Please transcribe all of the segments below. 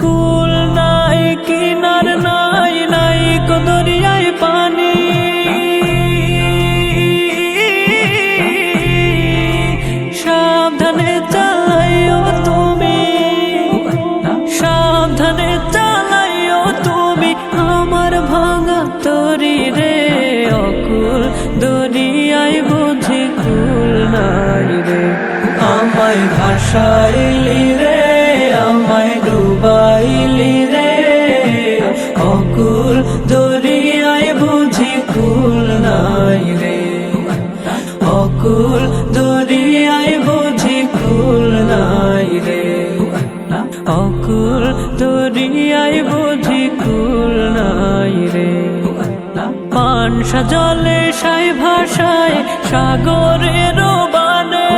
কুল নাই কিনার নাই, নাই কো দরিয়ায় পানি। সাবধানে চালাইও তুমি, সাবধানে চালাইও তুমি আমার ভাঙা তরি রে। অকুল দরিয়ায় বুঝি কুল নাই রে। আমায় ভাসাইলি রে, আমায় ডুবাইলি রে। অকুল দরিয়ায় বুঝি কুল নাই রে। অকুল দরিয়ায় বুঝি কুল নাই রে। অকুল দরিয়ায় বুঝি কুল নাই রে। পানসা জলে সাই ভাষায় সাগরের বানে।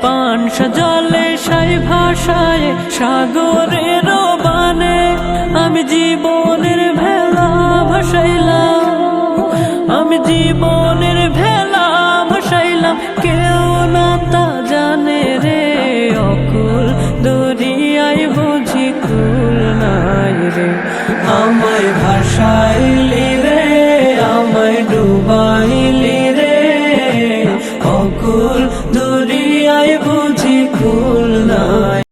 পানসা জলে সাই ভাষায় সাগরের বানে। আমি জীবনের ভেলা ভাসাইলাম, আমি জীবন